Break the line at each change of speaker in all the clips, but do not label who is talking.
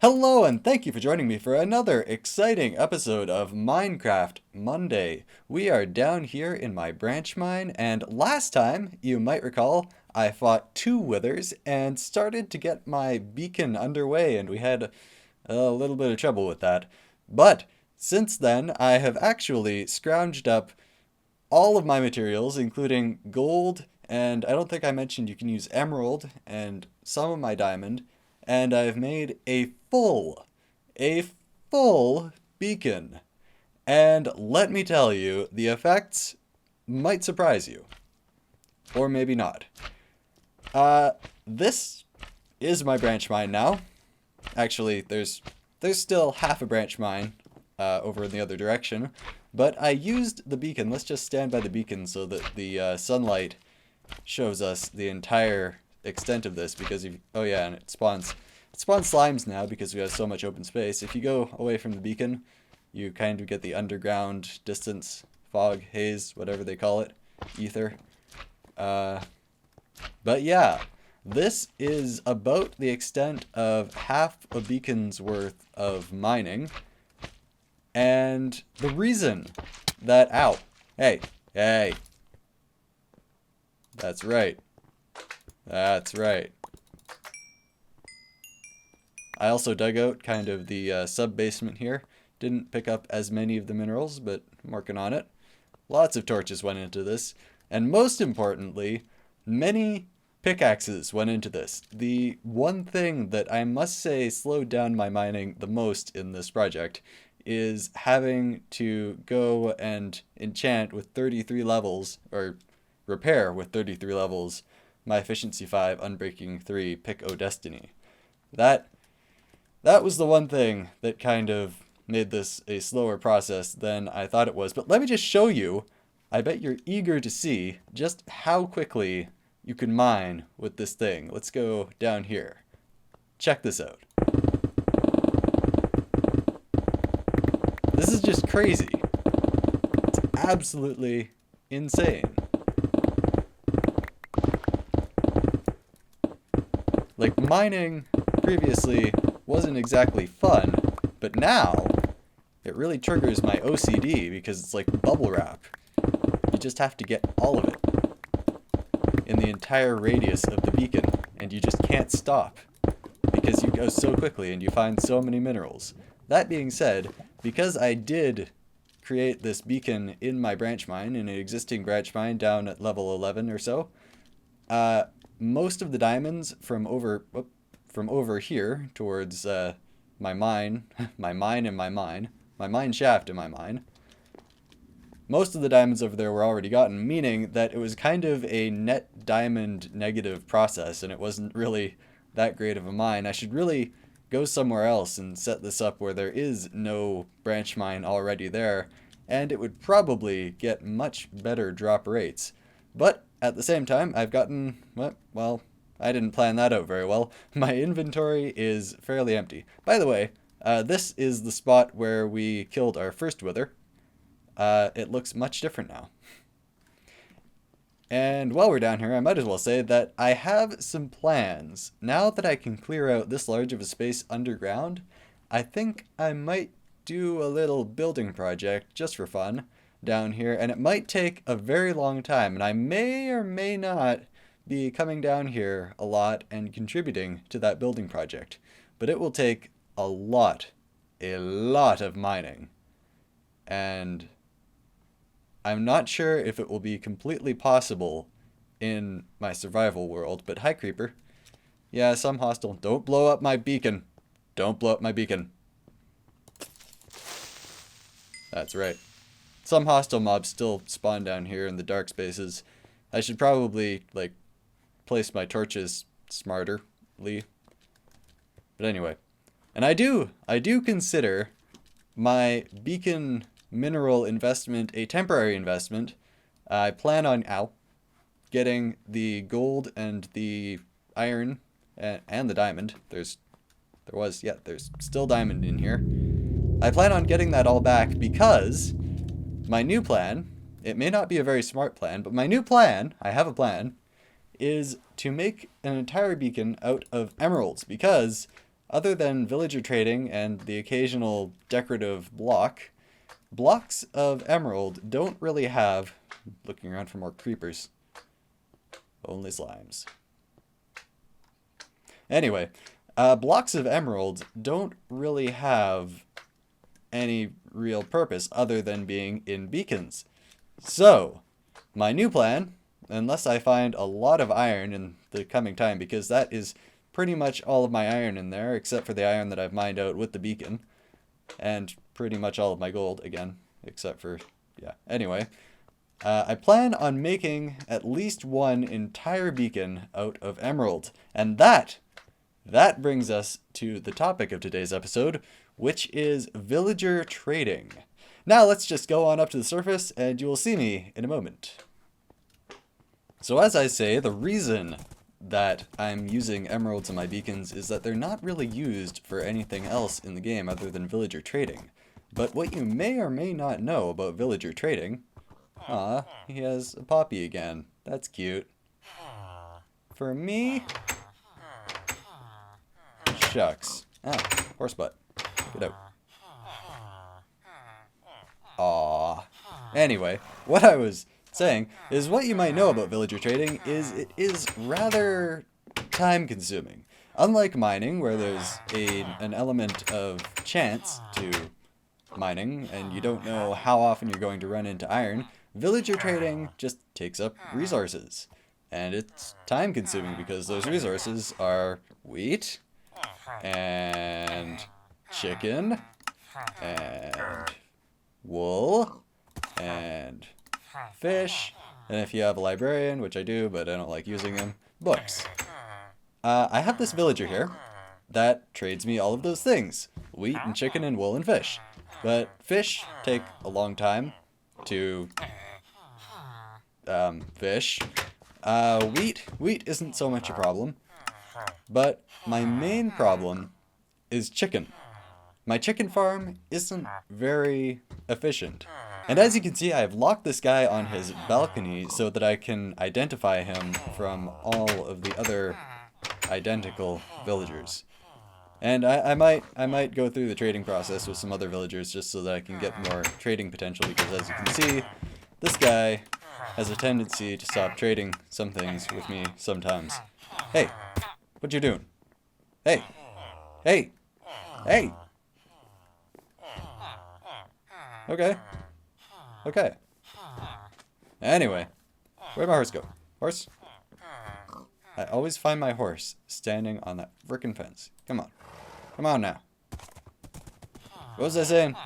Hello, and thank you for joining me for another exciting episode of Minecraft Monday. We are down here in my branch mine, and last time, you might recall, I fought two withers and started to get my beacon underway, and we had a little bit of trouble with that. But since then, I have actually scrounged up all of my materials, including gold, and I don't think I mentioned you can use emerald and some of my diamond, and I've made a full beacon. And let me tell you, the effects might surprise you, or maybe not. This is my branch mine now. Actually, there's still half a branch mine over in the other direction, but I used the beacon. Let's just stand by the beacon so that the sunlight shows us the entire extent of this, because if, oh yeah, and it spawns slimes now because we have so much open space. If you go away from the beacon, you kind of get the underground distance, fog, haze, whatever they call it, ether. But yeah, this is about the extent of half a beacon's worth of mining. And the reason that, ow, hey, that's right. That's right. I also dug out kind of the sub-basement here. Didn't pick up as many of the minerals, but I'm working on it. Lots of torches went into this. And most importantly, many pickaxes went into this. The one thing that I must say slowed down my mining the most in this project is having to go and enchant with 33 levels, or repair with 33 levels, my Efficiency 5 Unbreaking 3 Pick O Destiny. That was the one thing that kind of made this a slower process than I thought it was. But let me just show you, I bet you're eager to see just how quickly you can mine with this thing. Let's go down here. Check this out. This is just crazy. It's absolutely insane. Like, mining previously wasn't exactly fun, but now it really triggers my OCD because it's like bubble wrap. You just have to get all of it in the entire radius of the beacon, and you just can't stop because you go so quickly and you find so many minerals. That being said, because I did create this beacon in my branch mine, in an existing branch mine down at level 11 or so, most of the diamonds from over here towards my mine, my mine shaft in my mine, most of the diamonds over there were already gotten, meaning that it was kind of a net diamond negative process, and it wasn't really that great of a mine. I should really go somewhere else and set this up where there is no branch mine already there, and it would probably get much better drop rates. But at the same time, I've gotten, well, I didn't plan that out very well. My inventory is fairly empty. By the way, this is the spot where we killed our first wither. It looks much different now. And while we're down here, I might as well say that I have some plans. Now that I can clear out this large of a space underground, I think I might do a little building project just for fun down here, and it might take a very long time, and I may or may not be coming down here a lot and contributing to that building project. But it will take a lot of mining. And I'm not sure if it will be completely possible in my survival world, but hi, creeper. Yeah, some hostile. Don't blow up my beacon. Don't blow up my beacon. That's right. Some hostile mobs still spawn down here in the dark spaces. I should probably, like, place my torches smarterly. But anyway. And I do consider my beacon mineral investment a temporary investment. I plan on, getting the gold and the iron and the diamond. There's still diamond in here. I plan on getting that all back because my new plan, it may not be a very smart plan, but my new plan, I have a plan, is to make an entire beacon out of emeralds, because other than villager trading and the occasional decorative block, blocks of emerald don't really have... Looking around for more creepers. Only slimes. Anyway, blocks of emerald don't really have any real purpose other than being in beacons. So, my new plan, unless I find a lot of iron in the coming time, because that is pretty much all of my iron in there, except for the iron that I've mined out with the beacon, and pretty much all of my gold, again, except for, yeah, anyway. I plan on making at least one entire beacon out of emerald, and that brings us to the topic of today's episode, which is villager trading. Now let's just go on up to the surface and you will see me in a moment. So as I say, the reason that I'm using emeralds in my beacons is that they're not really used for anything else in the game other than villager trading. But what you may or may not know about villager trading... he has a poppy again. That's cute. For me... Shucks. Horse butt. Get out. Aww. Anyway, what I was saying is what you might know about villager trading is it is rather time consuming. Unlike mining, where there's an element of chance to mining, and you don't know how often you're going to run into iron, villager trading just takes up resources. And it's time consuming because those resources are wheat, and chicken, and wool, and fish, and if you have a librarian, which I do, but I don't like using them, books. I have this villager here that trades me all of those things. Wheat and chicken and wool and fish. But fish take a long time to fish. Wheat isn't so much a problem. But my main problem is chicken. My chicken farm isn't very efficient. And as you can see, I have locked this guy on his balcony so that I can identify him from all of the other identical villagers. And I might go through the trading process with some other villagers just so that I can get more trading potential, because as you can see, this guy has a tendency to stop trading some things with me sometimes. Hey, what you doing? Hey, hey, hey. Okay. Okay. Anyway, where'd my horse go? Horse? I always find my horse standing on that frickin' fence. Come on. Come on now. What was I saying?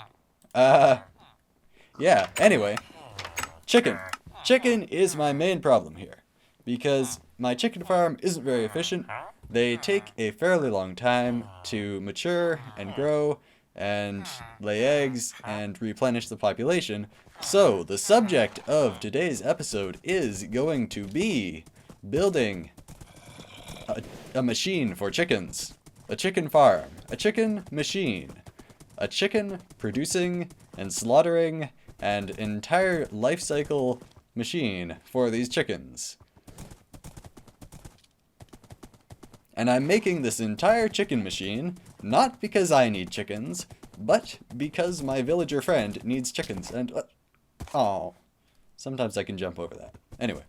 Yeah, anyway. Chicken. Chicken is my main problem here. Because my chicken farm isn't very efficient. They take a fairly long time to mature and grow and lay eggs and replenish the population. So, the subject of today's episode is going to be building a machine for chickens. A chicken farm. A chicken machine. A chicken producing and slaughtering and entire life cycle machine for these chickens. And I'm making this entire chicken machine not because I need chickens, but because my villager friend needs chickens. And oh, sometimes I can jump over that. Anyway.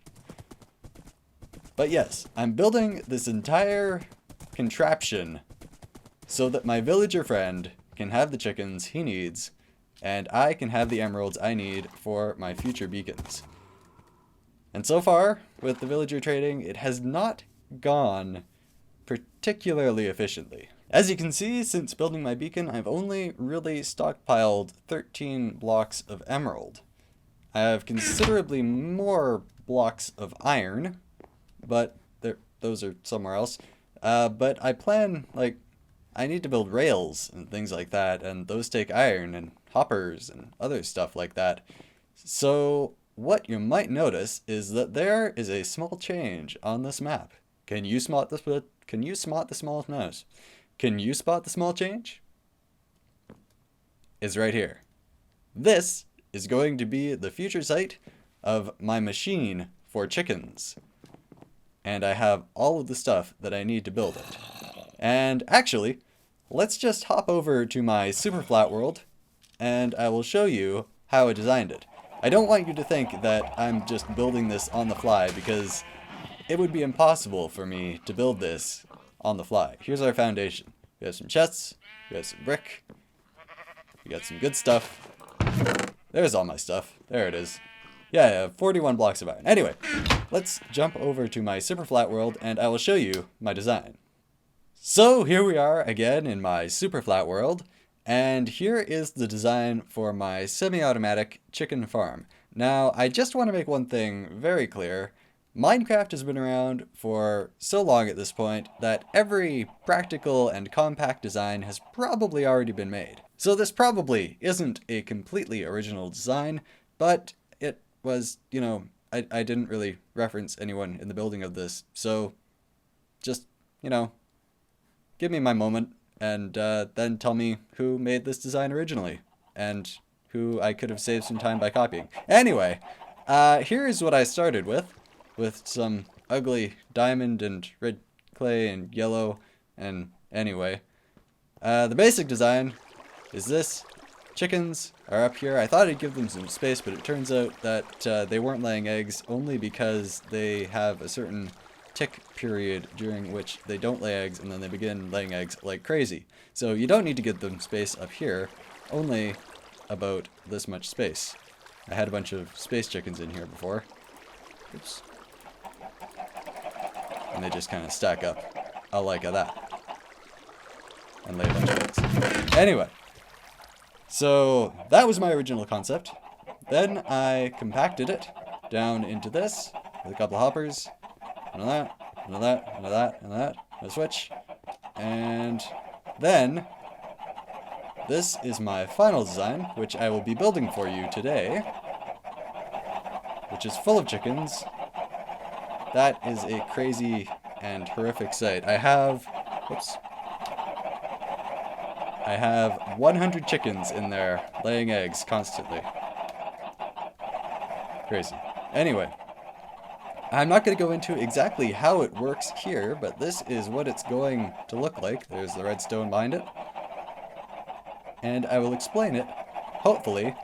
But yes, I'm building this entire contraption so that my villager friend can have the chickens he needs, and I can have the emeralds I need for my future beacons. And so far, with the villager trading, it has not gone particularly efficiently. As you can see, since building my beacon, I've only really stockpiled 13 blocks of emerald. I have considerably more blocks of iron, but those are somewhere else. But I plan, I need to build rails and things like that, and those take iron and hoppers and other stuff like that. So what you might notice is that there is a small change on this map. Can you spot the small mouse? Can you spot the small change? It's right here. This is going to be the future site of my machine for chickens. And I have all of the stuff that I need to build it. And actually, let's just hop over to my super flat world, and I will show you how I designed it. I don't want you to think that I'm just building this on the fly, because it would be impossible for me to build this on the fly. Here's our foundation. We have some chests, we have some brick, we got some good stuff. There's all my stuff. There it is. Yeah, 41 blocks of iron. Anyway, let's jump over to my super flat world and I will show you my design. So here we are again in my super flat world, and here is the design for my semi-automatic chicken farm. Now, I just want to make one thing very clear. Minecraft has been around for so long at this point that every practical and compact design has probably already been made. So this probably isn't a completely original design, but it was, you know, I didn't really reference anyone in the building of this, so just, you know, give me my moment and then tell me who made this design originally and who I could have saved some time by copying. Anyway, here is what I started with some ugly diamond and red clay and yellow, and anyway. The basic design is this. Chickens are up here. I thought I'd give them some space, but it turns out that they weren't laying eggs only because they have a certain tick period during which they don't lay eggs and then they begin laying eggs like crazy. So you don't need to give them space up here, only about this much space. I had a bunch of space chickens in here before. Oops. And they just kind of stack up. I like that. And lay a bunch of eggs. Anyway. So that was my original concept. Then I compacted it down into this with a couple of hoppers. And that, and that, and that, and that. And a switch. And then this is my final design, which I will be building for you today, which is full of chickens. That is a crazy and horrific sight. I have 100 chickens in there laying eggs constantly. Crazy. Anyway, I'm not going to go into exactly how it works here, but this is what it's going to look like. There's the redstone behind it. And I will explain it, hopefully,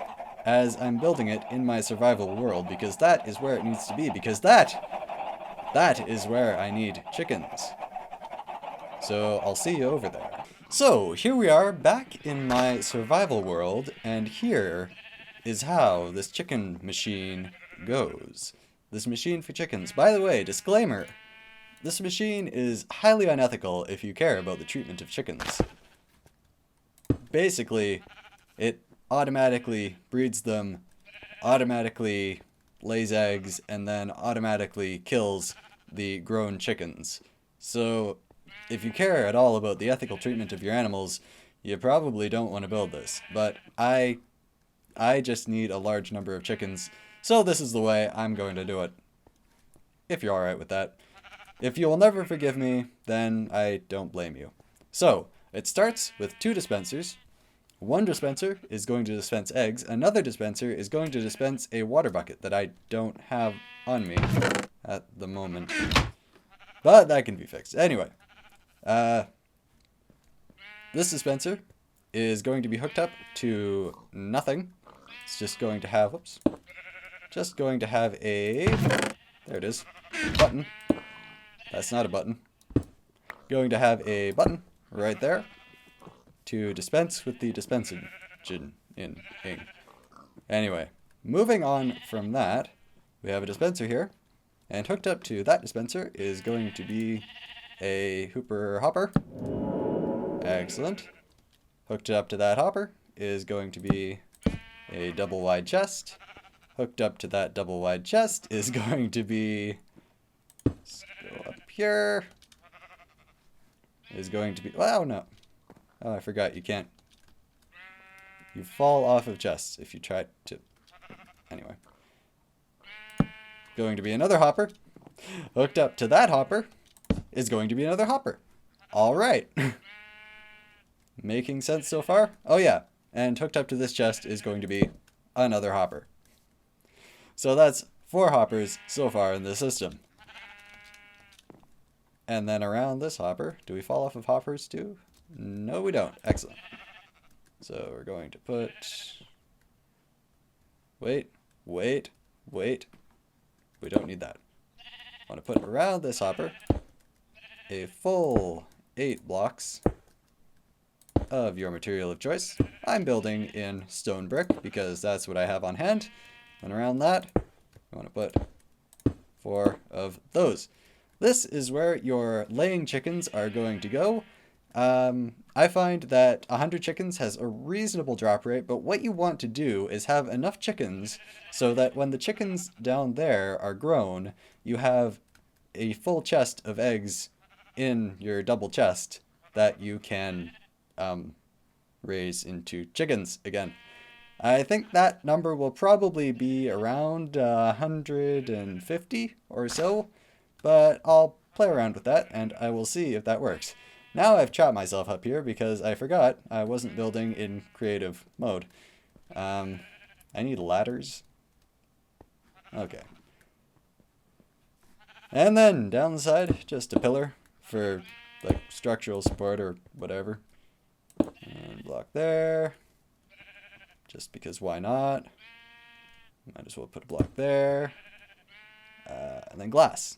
as I'm building it in my survival world, because that is where it needs to be, because that is where I need chickens. So I'll see you over there. So here we are back in my survival world, and here is how this chicken machine goes. This machine for chickens. By the way, disclaimer, this machine is highly unethical if you care about the treatment of chickens. Basically, it automatically breeds them, automatically lays eggs, and then automatically kills the grown chickens. So if you care at all about the ethical treatment of your animals, you probably don't want to build this. But I just need a large number of chickens, so this is the way I'm going to do it. If you're alright with that. If you will never forgive me, then I don't blame you. So, it starts with 2 dispensers. One dispenser is going to dispense eggs. Another dispenser is going to dispense a water bucket that I don't have on me at the moment. But that can be fixed. Anyway, this dispenser is going to be hooked up to nothing. It's just going to have, just going to have a, there it is, button. That's not a button. Going to have a button right there to dispense with the dispensing in ink. Anyway, moving on from that, we have a dispenser here, and hooked up to that dispenser is going to be a hooper hopper. Excellent. Hooked up to that hopper is going to be a double wide chest. Hooked up to that double wide chest is going to be, let's go up here, is going to be, wow, no. Oh, I forgot, you can't. You fall off of chests if you try to. Anyway. Going to be another hopper. Hooked up to that hopper is going to be another hopper. Alright. Making sense so far? Oh yeah. And hooked up to this chest is going to be another hopper. So that's 4 hoppers so far in this system. And then around this hopper, do we fall off of hoppers too? No, we don't. Excellent. So we're going to put... Wait. We don't need that. I want to put around this hopper a full 8 blocks of your material of choice. I'm building in stone brick because that's what I have on hand. And around that, I want to put 4 of those. This is where your laying chickens are going to go. I find that 100 chickens has a reasonable drop rate, but what you want to do is have enough chickens so that when the chickens down there are grown, you have a full chest of eggs in your double chest that you can raise into chickens again. I think that number will probably be around 150 or so, but I'll play around with that and I will see if that works. Now I've trapped myself up here because I forgot I wasn't building in creative mode. I need ladders. Okay. And then down the side, just a pillar for like structural support or whatever. And block there. Just because why not? Might as well put a block there. And then glass.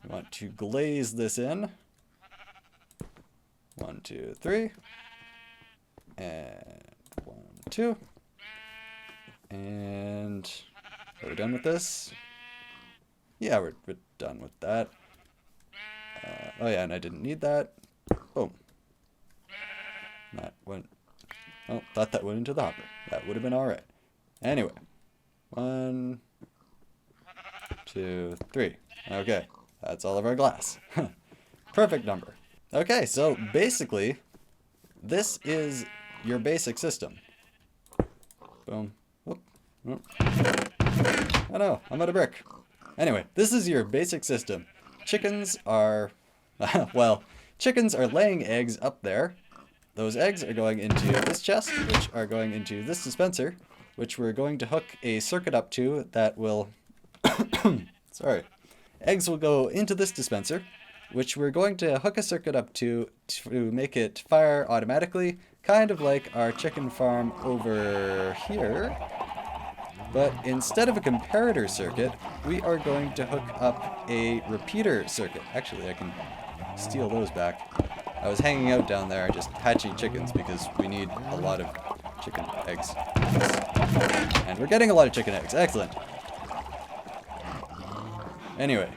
We want to glaze this in. 1, 2, 3. And 1, 2. And are we done with this? Yeah, we're done with that. Oh yeah, and I didn't need that. Boom. That went... Oh, thought that went into the hopper. That would have been alright. Anyway. 1, 2, 3. Okay. That's all of our glass. Perfect number. Okay, so basically, this is your basic system. Boom. Whoop. Whoop. Oh no, I'm out of brick. Anyway, this is your basic system. Chickens are... well, chickens are laying eggs up there. Those eggs are going into this chest, which are going into this dispenser, which we're going to hook a circuit up to that will... Sorry. Eggs will go into this dispenser, which we're going to hook a circuit up to make it fire automatically, kind of like our chicken farm over here. But instead of a comparator circuit, we are going to hook up a repeater circuit. Actually, I can steal those back. I was hanging out down there just hatching chickens because we need a lot of chicken eggs. And we're getting a lot of chicken eggs. Excellent. Anyway.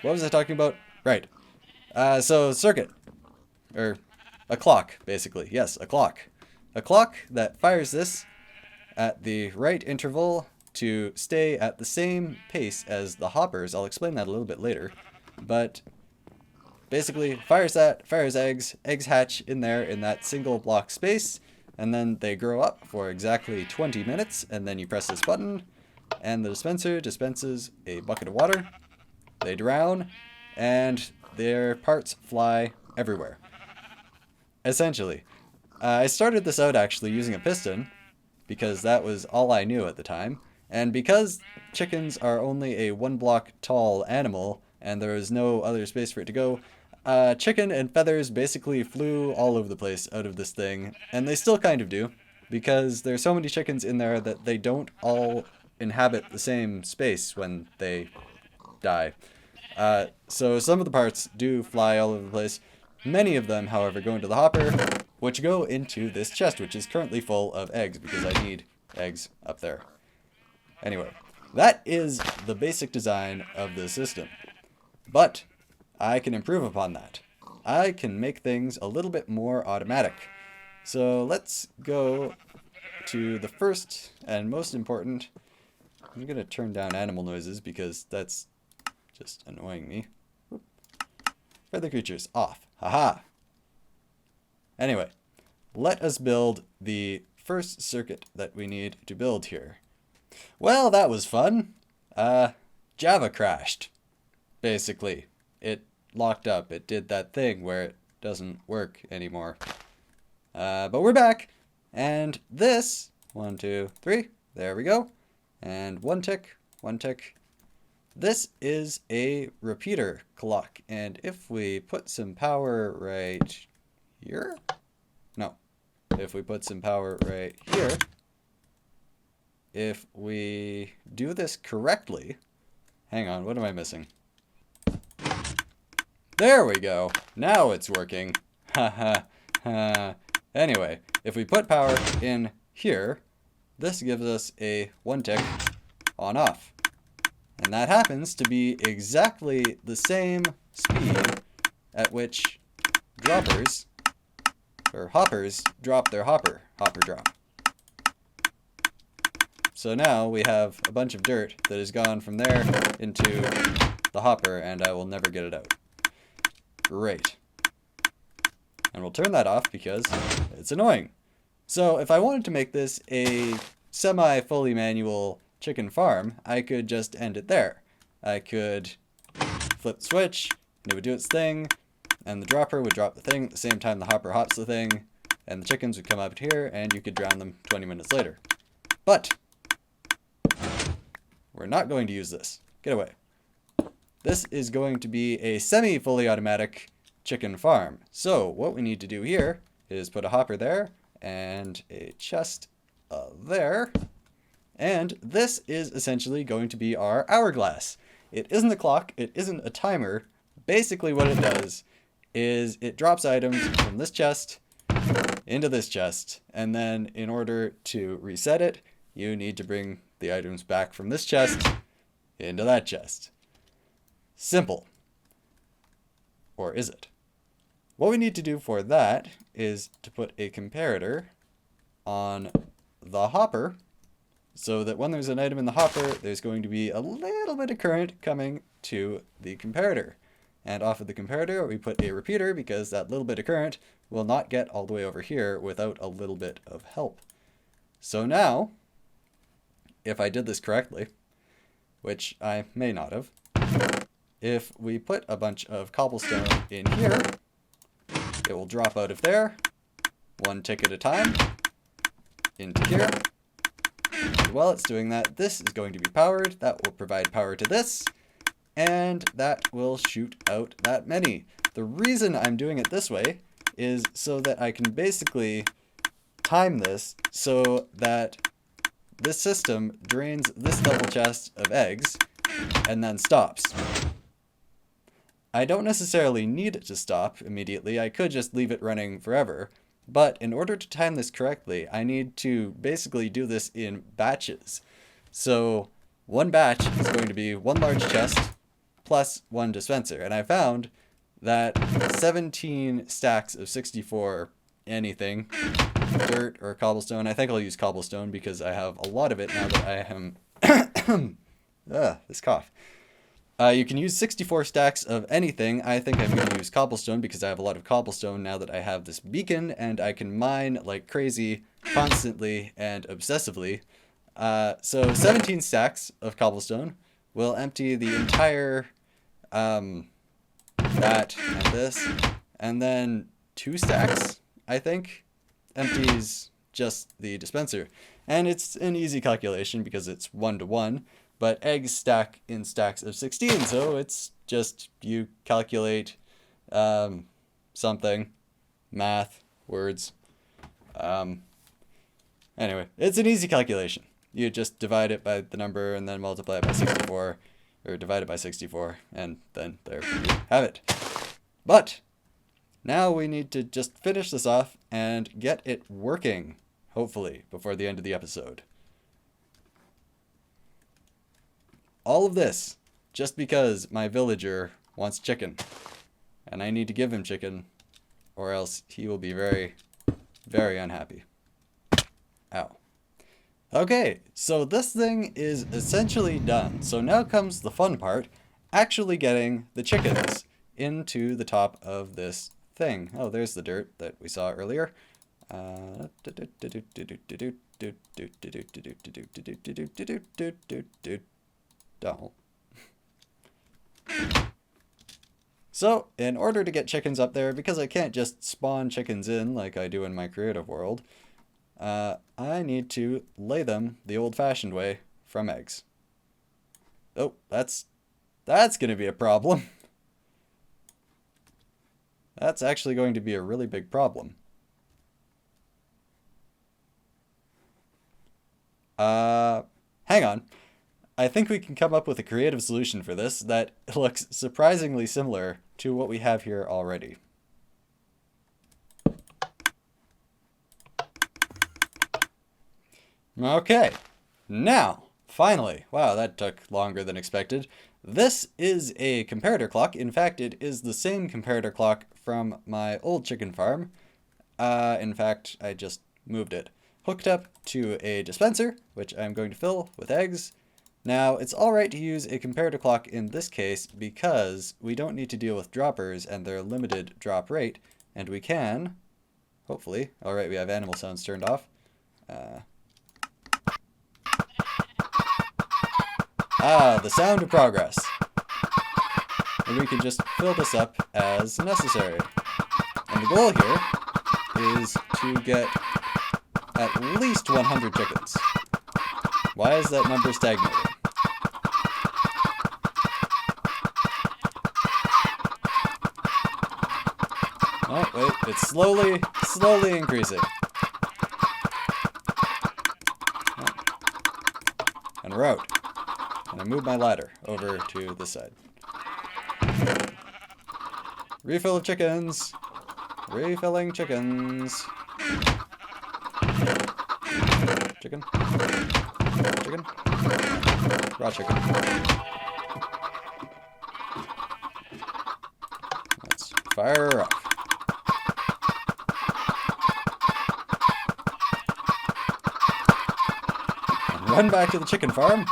What was I talking about? Right. So, circuit. Or, a clock, basically. Yes, a clock. A clock that fires this at the right interval to stay at the same pace as the hoppers. I'll explain that a little bit later. But, basically, fires that, fires eggs. Eggs hatch in there in that single block space. And then they grow up for exactly 20 minutes. And then you press this button. And the dispenser dispenses a bucket of water. They drown, and their parts fly everywhere. Essentially. I started this out actually using a piston, because that was all I knew at the time. And because chickens are only a 1 block tall animal, and there is no other space for it to go, chicken and feathers basically flew all over the place out of this thing. And they still kind of do, because there's so many chickens in there that they don't all inhabit the same space when they die. So some of the parts do fly all over the place. Many of them, however, go into the hopper, which go into this chest, which is currently full of eggs because I need eggs up there. Anyway, that is the basic design of the system. But I can improve upon that. I can make things a little bit more automatic. So let's go to the first and most important. I'm going to turn down animal noises because that's just annoying me. Whoop. Feather creatures off. Haha. Anyway, let us build the first circuit that we need to build here. Well, that was fun. Java crashed. Basically. It locked up. It did that thing where it doesn't work anymore. But we're back. And this, 1, 2, 3, there we go. And one tick, this is a repeater clock, and if we put some power right here, no, if we put some power right here, if we do this correctly, hang on, what am I missing? There we go. Now it's working. Ha ha ha. Anyway, if we put power in here, this gives us a 1 tick on off. And that happens to be exactly the same speed at which hoppers drop their hopper drop. So now we have a bunch of dirt that has gone from there into the hopper, and I will never get it out. Great. And we'll turn that off because it's annoying. So if I wanted to make this a semi-fully manual chicken farm, I could just end it there. I could flip the switch, and it would do its thing, and the dropper would drop the thing at the same time the hopper hops the thing, and the chickens would come up here, and you could drown them 20 minutes later. But we're not going to use this. Get away. This is going to be a semi-fully automatic chicken farm. So what we need to do here is put a hopper there and a chest there. And this is essentially going to be our hourglass. It isn't a clock, it isn't a timer. Basically what it does is it drops items from this chest into this chest, and then in order to reset it, you need to bring the items back from this chest into that chest. Simple. Or is it? What we need to do for that is to put a comparator on the hopper, so that when there's an item in the hopper, there's going to be a little bit of current coming to the comparator. And off of the comparator, we put a repeater, because that little bit of current will not get all the way over here without a little bit of help. So now, if I did this correctly, which I may not have, if we put a bunch of cobblestone in here, it will drop out of there, 1 tick at a time, into here. And while it's doing that, this is going to be powered. That will provide power to this, and that will shoot out that many. The reason I'm doing it this way is so that I can basically time this so that this system drains this double chest of eggs and then stops. I don't necessarily need it to stop immediately. I could just leave it running forever. But in order to time this correctly, I need to basically do this in batches. So 1 batch is going to be 1 large chest plus 1 dispenser. And I found that 17 stacks of 64 anything, dirt or cobblestone. I think I'll use cobblestone because I have a lot of it now that I am this cough. You can use 64 stacks of anything. I think I'm going to use cobblestone because I have a lot of cobblestone now that I have this beacon, and I can mine like crazy, constantly and obsessively. So 17 stacks of cobblestone will empty the entire that and this, and then 2 stacks, I think, empties just the dispenser. And it's an easy calculation because it's 1 to 1. But eggs stack in stacks of 16, so it's just you calculate something, math, words. Anyway, it's an easy calculation. You just divide it by the number and then multiply it by 64, or divide it by 64, and then there you have it. But now we need to just finish this off and get it working, hopefully, before the end of the episode. All of this just because my villager wants chicken, and I need to give him chicken, or else he will be very, very unhappy. Ow. Okay, so this thing is essentially done. So now comes the fun part, actually getting the chickens into the top of this thing. Oh, there's the dirt that we saw earlier. Don't. So, in order to get chickens up there, because I can't just spawn chickens in like I do in my creative world, I need to lay them the old-fashioned way from eggs. Oh, that's That's going to be a problem. That's actually going to be a really big problem. Hang on. I think we can come up with a creative solution for this that looks surprisingly similar to what we have here already. Okay, now, finally, wow, that took longer than expected. This is a comparator clock. In fact, it is the same comparator clock from my old chicken farm. In fact, I just moved it. Hooked up to a dispenser, which I'm going to fill with eggs. Now, it's alright to use a comparator clock in this case because we don't need to deal with droppers and their limited drop rate, and we can, hopefully, alright, we have animal sounds turned off. The sound of progress. And we can just fill this up as necessary. And the goal here is to get at least 100 chickens. Why is that number stagnating? Oh, wait, it's slowly increasing. Oh. And we're out. And I move my ladder over to this side. Refill of chickens. Refilling chickens. Chicken. Chicken. Raw chicken. Let's fire her up. And run back to the chicken farm,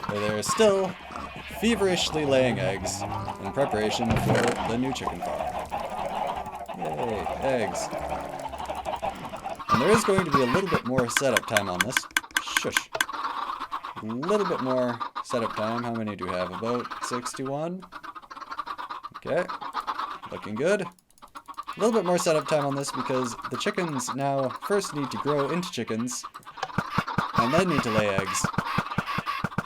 where they're still feverishly laying eggs in preparation for the new chicken farm. Yay, eggs. And there is going to be a little bit more setup time on this. Shush. A little bit more setup time. How many do we have? About 61? Okay. Looking good. A little bit more setup time on this because the chickens now first need to grow into chickens, and then need to lay eggs,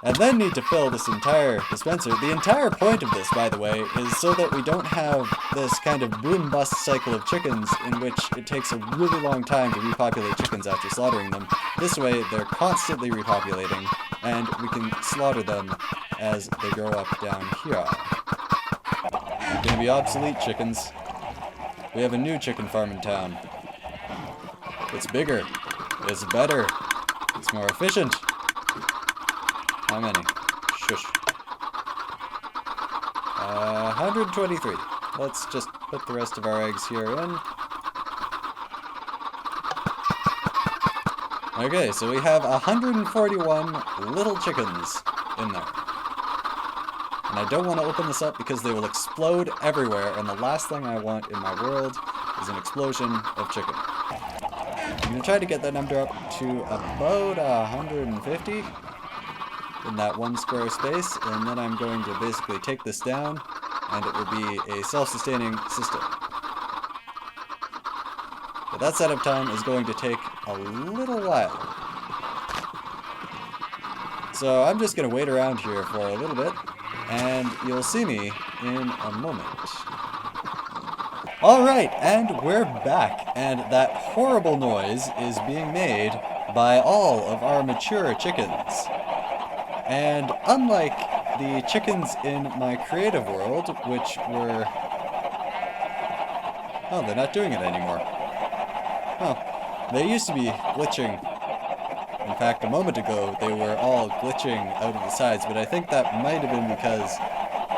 and then need to fill this entire dispenser. The entire point of this, by the way, is so that we don't have this kind of boom-bust cycle of chickens in which it takes a really long time to repopulate chickens after slaughtering them. This way, they're constantly repopulating, and we can slaughter them as they grow up down here. Gonna be obsolete chickens. We have a new chicken farm in town. It's bigger. It's better. It's more efficient. How many? Shush. 123. Let's just put the rest of our eggs here in. Okay, so we have 141 little chickens in there. And I don't want to open this up because they will explode everywhere, and the last thing I want in my world is an explosion of chicken. I'm going to try to get that number up to about 150 in that one square space, and then I'm going to basically take this down, and it will be a self-sustaining system. But that setup time is going to take a little while. So I'm just going to wait around here for a little bit, and you'll see me in a moment. Alright, and we're back, and that horrible noise is being made by all of our mature chickens. And unlike the chickens in my creative world, which were... Oh, they're not doing it anymore. Oh, they used to be glitching. In fact, a moment ago, they were all glitching out of the sides, but I think that might have been because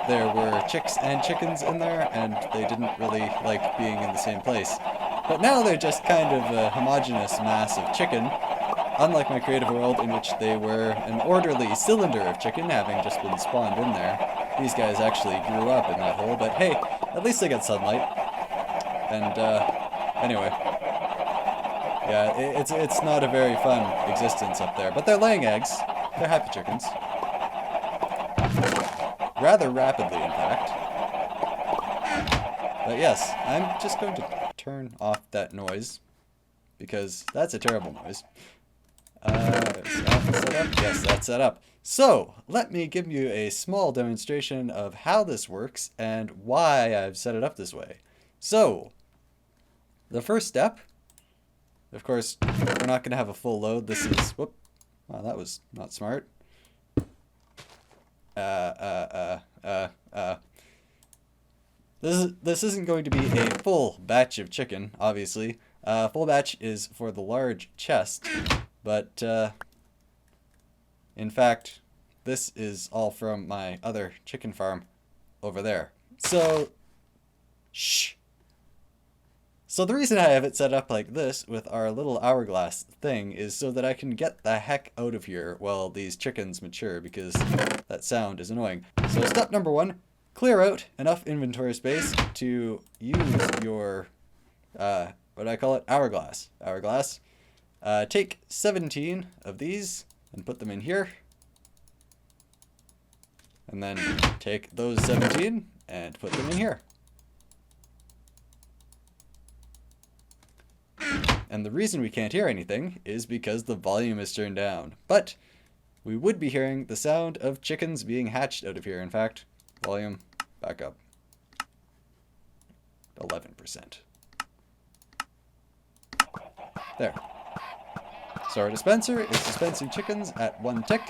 there were chicks and chickens in there, and they didn't really like being in the same place. But now they're just kind of a homogeneous mass of chicken, unlike my creative world in which they were an orderly cylinder of chicken, having just been spawned in there. These guys actually grew up in that hole, but hey, at least they get sunlight. And, anyway. Yeah, it's not a very fun existence up there, but they're laying eggs. They're happy chickens. Rather rapidly, in fact. But yes, I'm just going to turn off that noise, because that's a terrible noise. Let's set up? Yes, that's set up. So, let me give you a small demonstration of how this works and why I've set it up this way. So, the first step, of course, we're not going to have a full load. This is, whoop, wow, that was not smart. This isn't going to be a full batch of chicken, obviously. Full batch is for the large chest, but in fact, this is all from my other chicken farm over there. So, shh. So the reason I have it set up like this with our little hourglass thing is so that I can get the heck out of here while these chickens mature, because that sound is annoying. So step number 1, clear out enough inventory space to use your, what do I call it? Hourglass. Take 17 of these and put them in here. And then take those 17 and put them in here. And the reason we can't hear anything is because the volume is turned down. But we would be hearing the sound of chickens being hatched out of here. In fact, volume back up. 11%. There. So our dispenser is dispensing chickens at 1 tick.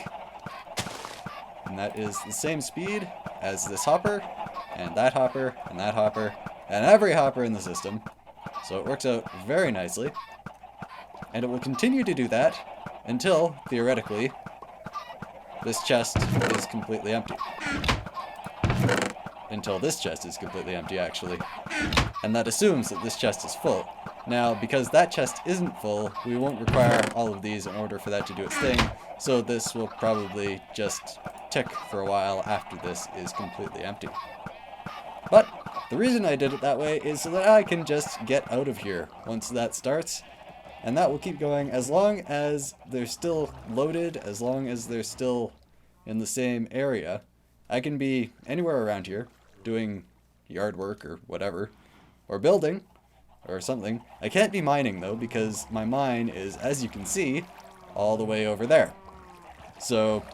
And that is the same speed as this hopper, and that hopper, and that hopper, and every hopper in the system. So it works out very nicely. And it will continue to do that until, theoretically, this chest is completely empty. Until this chest is completely empty, actually. And that assumes that this chest is full. Now, because that chest isn't full, we won't require all of these in order for that to do its thing, so this will probably just tick for a while after this is completely empty. But the reason I did it that way is so that I can just get out of here once that starts. And that will keep going as long as they're still loaded, as long as they're still in the same area. I can be anywhere around here, doing yard work or whatever, or building, or something. I can't be mining though, because my mine is, as you can see, all the way over there. So,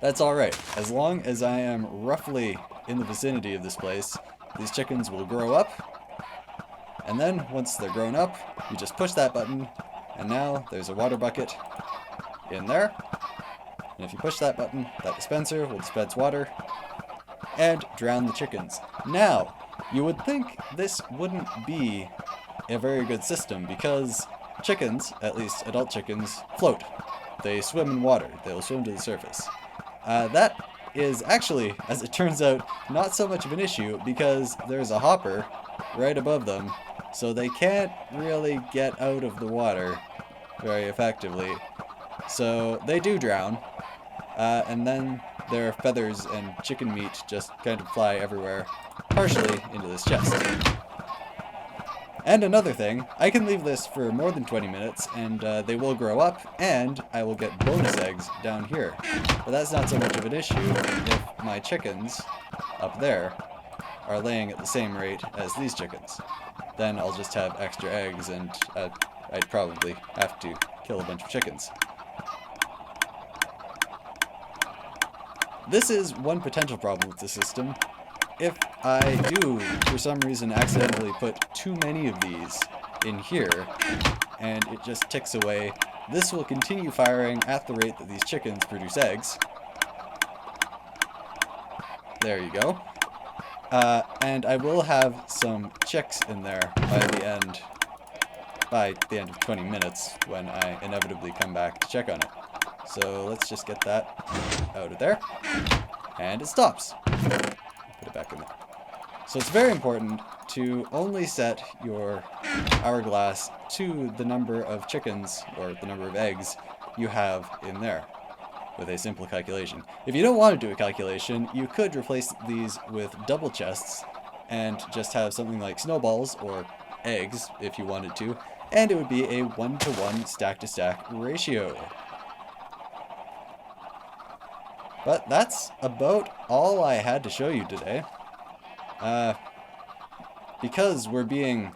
that's alright. As long as I am roughly in the vicinity of this place, these chickens will grow up. And then, once they're grown up, you just push that button, and now there's a water bucket in there. And if you push that button, that dispenser will dispense water and drown the chickens. Now, you would think this wouldn't be a very good system because chickens, at least adult chickens, float. They swim in water. They'll swim to the surface. That is actually, as it turns out, not so much of an issue because there's a hopper right above them, so they can't really get out of the water very effectively. So they do drown, and then their feathers and chicken meat just kind of fly everywhere, partially into this chest. And another thing, I can leave this for more than 20 minutes, and they will grow up, and I will get bonus eggs down here. But that's not so much of an issue if my chickens up there are laying at the same rate as these chickens. Then I'll just have extra eggs, and I'd probably have to kill a bunch of chickens. This is one potential problem with the system. If I do, for some reason, accidentally put too many of these in here, and it just ticks away, this will continue firing at the rate that these chickens produce eggs. There you go. And I will have some chicks in there by the end of 20 minutes when I inevitably come back to check on it. So let's just get that out of there. And it stops. Put it back in there. So it's very important to only set your hourglass to the number of chickens, or the number of eggs, you have in there, with a simple calculation. If you don't want to do a calculation, you could replace these with double chests, and just have something like snowballs, or eggs, if you wanted to, and it would be a 1-to-1 stack-to-stack ratio. But that's about all I had to show you today. Because we're being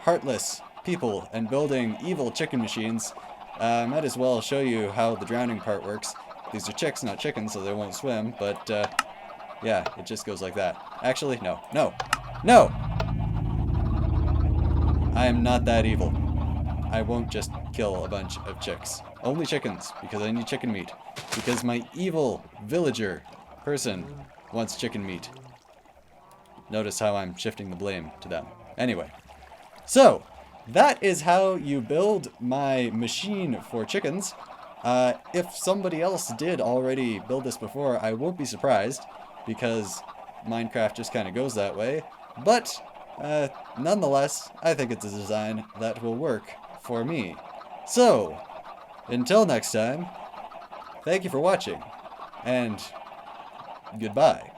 heartless people and building evil chicken machines, Might as well show you how the drowning part works. These are chicks, not chickens, so they won't swim, but, yeah, it just goes like that. Actually, no. No! No! I am not that evil. I won't just kill a bunch of chicks. Only chickens, because I need chicken meat. Because my evil villager person wants chicken meat. Notice how I'm shifting the blame to them. Anyway. So, that is how you build my machine for chickens. If somebody else did already build this before, I won't be surprised, because Minecraft just kind of goes that way. But, nonetheless, I think it's a design that will work for me. So, until next time, thank you for watching, and goodbye.